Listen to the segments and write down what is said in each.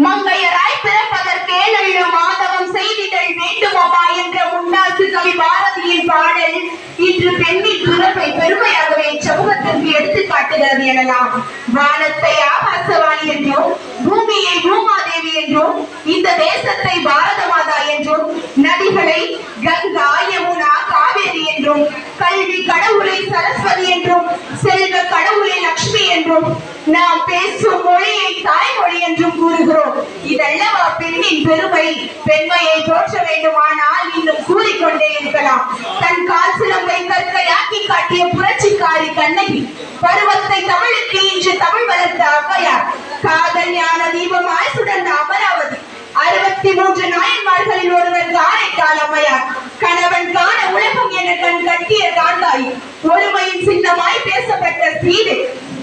மங்கையராய் பிறப்பதற்கே நல்ல மாதவம் செய்திகள் வேண்டுமோமா என்ற முன்னாசு கவி பாரதியின் பாடல் இன்று பெண்ணின் பிறப்பை பெருமையாகவே சமூகத்திற்கு எடுத்து காட்டுகிறது எனலாம். வானத்தை ஆகாசவாணி என்றும், பூமியை பூமாதேவி என்றும், இந்த தேசத்தை பாரத மாதா என்றும், நதிகளை கங்கா யமுனா காவேரி என்றும், கல்வி கடவுளை சரஸ்வதி என்றும், செல்வ கடவுளை லட்சுமி என்றும், நாம் பேசும் மொழியை தாய்மொழி என்றும் கூறுகிறோம். இதல்லவா பெண்ணின் பெருமை. பெண்மையை போற்ற வேண்டுமானால் இன்னும் கூறிக்கொண்டே இருக்கலாம். தன் கால் சிலம்பை கற்கையாக்கி காட்டிய புரட்சிக்காரி கண்ணகி, பருவத்தை தமிழுக்கு இன்று தமிழ் வளர்த்த ஔவையார், காதல் ஞான தீபமாய் சுடர்ந்த அமராவதி, 63 நாயன்மார்களில் ஒருவர் காரைக்கால் அம்மையார், கணவன் காண உலகம் என கண் கட்டிய காந்தாய், ஒருமையின் சின்னமாய் பேசப்பட்ட சீதை,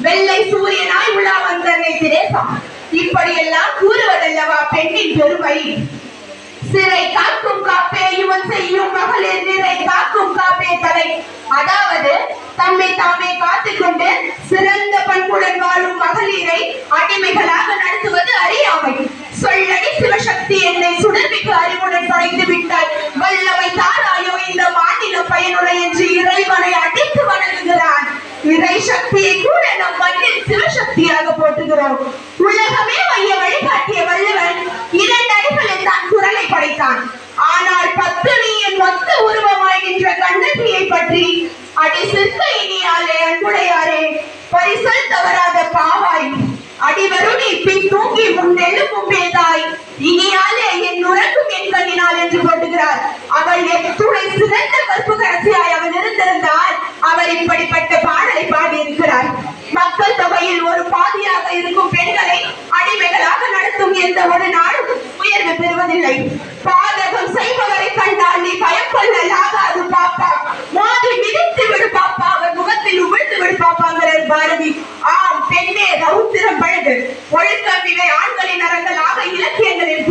வெள்ளை சூரியனாய் உலா வந்த திரேசா, இப்படியெல்லாம் கூறுவதல்லவா பெண்ணின் பெருமை. சிறை காக்கும் காப்பே இவன் செய்யும் மகளிர் நிறை காக்கும் காப்பே தலை. அதாவது தம்மை தாமே காத்துக்கொண்டு சிறந்த பண்புடன் வாழும் மகளிரை அடிமைகளாக நடத்துவது அறியாமை. சொல்லடி சிவசக்தி என்னை சுடர்மிகு அறிவுடன் தொலைந்து விட்டால் வல்லமை தாராயோ இந்த மாநில பயனுரை என்று இறைவனை அடித்து வணங்குகிறான். இறை சக்தியை கூட நம் மண்ணில் சிவசக்தியாக போற்றுகிறோம். உலகமே மைய வழிகாட்டிய வல்லவன் 2 அடிகளில் தான் குரலை படைத்தான். ஆனால் 10 நீயின் மொத்த உருவமாகின்ற கண்ணகியை பற்றி அடி சிற்க இனியாலே அன்புடையாரே, பரிசல் தவறாத பாவாய், அடிவருடி பின் தூங்கி முன்னெழுப்பும் பேதாய், இனியாலே என் உறக்கும் என் கண்ணினால் என்று போட்டுகிறார். அவள் எத்துணை சிறந்த கற்பு கடைசியாய் அவள் இருந்திருந்தால் அவர் இப்படிப்பட்ட பாடலை பாடியிருக்கிறார். மக்கள் தொகையில் ஒரு பாதியாக இருக்கும் பெண்களை அடிமைகளாக நடத்தும் எந்த ஒரு நாடும் உயர்வு பெறுவதில்லை. பாதகம் செய்பவரை கண்டால் நீ பயம் கொள்ளலாகாது பாப்பா, மோதி மிதித்து விடு பாப்பா, அவர் முகத்தில் உமிழ்ந்து விடு பாப்பாங்கிறார் பாரதி. ஆம், பெண்ணே ரௌத்திரம் பழகு, ஒழுக்கம் இவை ஆண்களின் அறங்களாக இலக்கியங்களில்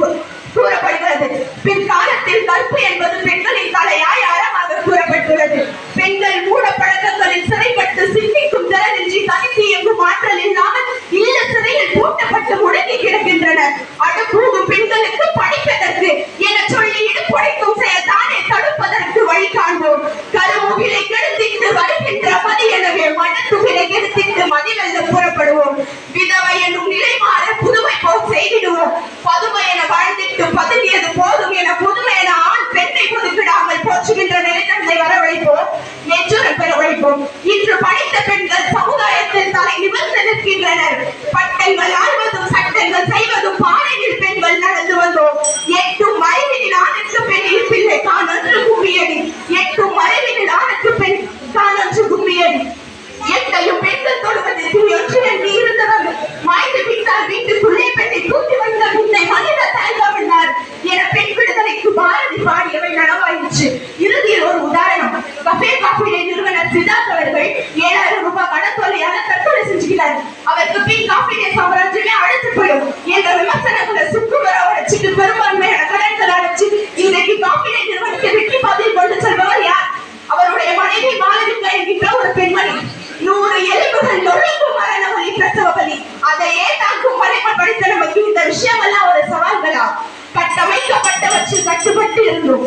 கூறப்படுகிறது. பிற்காலத்தில் கற்பு என்பது பெண்களின் தலையாய் அறமாக கூறப்பட்டுள்ளது. பெண்கள் மூட பழக்கங்களில் சிறைப்பட்டு சிந்திக்கும் திறனின்றி தனித்து இயங்கும் ஆற்றல் இல்லாமல் இல்ல சிறையில் பூட்டப்பட்டு முடங்கி கிடக்கின்றனர். அடுப்பூகும் பெண்களுக்கு படிப்பதற்கு என சொல்லி இடுப்புடைக்கும் செயல்தானே தடுப்பதற்கு வழி காண்போம். கருமுகிலை கெடுத்திட்டு வருகின்ற மதி எனவே மனத்துகிலை கெடுத்திட்டு மதிவெல்ல புறப்படுவோம். விதவை எனும் நிலை மாற புதுமை போல் செய்திடுவோம். பதுமை என வாழ்ந்திட்டு பதுங்கியது போதும் என புதுமை என ஆண் பெண்ணை புதுக்கிடாமல் போற்றுகின்ற நிலைத்தன்மை வரவழைப்போம், நெஞ்சுரம் பெறவழைப்போம். இன்று படித்த பெண்கள் சமுதாயத்தில் தலை நிமிர்ந்து நிற்கின்றனர். பட்டங்கள் ஆழ்வதும் சட்டங்கள் செய்வதும் பாறையில் பெண்கள் நடந்து வந்தோம். 8 மறைவினில் ஆணுக்கு பெண் பிள்ளை தான் ஒன்று கும்மியடி, 8 மறைவினில் ஆணுக்கு பெண் தான் ஒன்று கும்மியடி. எட்டையும் பெண்கள் தொடுவதற்கு ஒன்று என்று இருந்தவர் மாய்ந்து விட்டால் வீட்டுக்குள்ளே பெண்ணை தூக்கி வந்த முன்னை மனித தயங்கவிட்டார் என பெண் விடுதலைக்கு பாரதி பாடியவை நனவாயிற்று. இறுதியில் ஒரு உதாரணம். கஃபே காஃபிடே நிறுவனர் சித்தார்த் அவர்கள் 7000 ரூபாய் கடன் தொல்லையாக தற்கொலை செஞ்சுக்கிறார். அவருக்கு பின் காஃபிடே சாம்ராஜ்யமே அழைத்துப்படும் என்ற விமர்சனங்களை சுக்குவர வச்சுட்டு பெரும்பான்மையான கடன்கள் அடைச்சு இன்றைக்கு காஃபிடே நிறுவனத்தை வெற்றி பாதையில் கொண்டு செல்பவர் யார்? அவருடைய மனைவி மாலவிகா என்கின்ற ஒரு பெண்மணி. 100 எலும்புகள் நொறுங்கும் மரண வலி, பிரசவ வலி, அதையே தாக்கும் மறைம படித்த நமக்கு இந்த விஷயம் எல்லாம் ஒரு சவால்களா? கட்டமைக்கப்பட்டவற்றில் கட்டுப்பட்டு இருந்தோம்.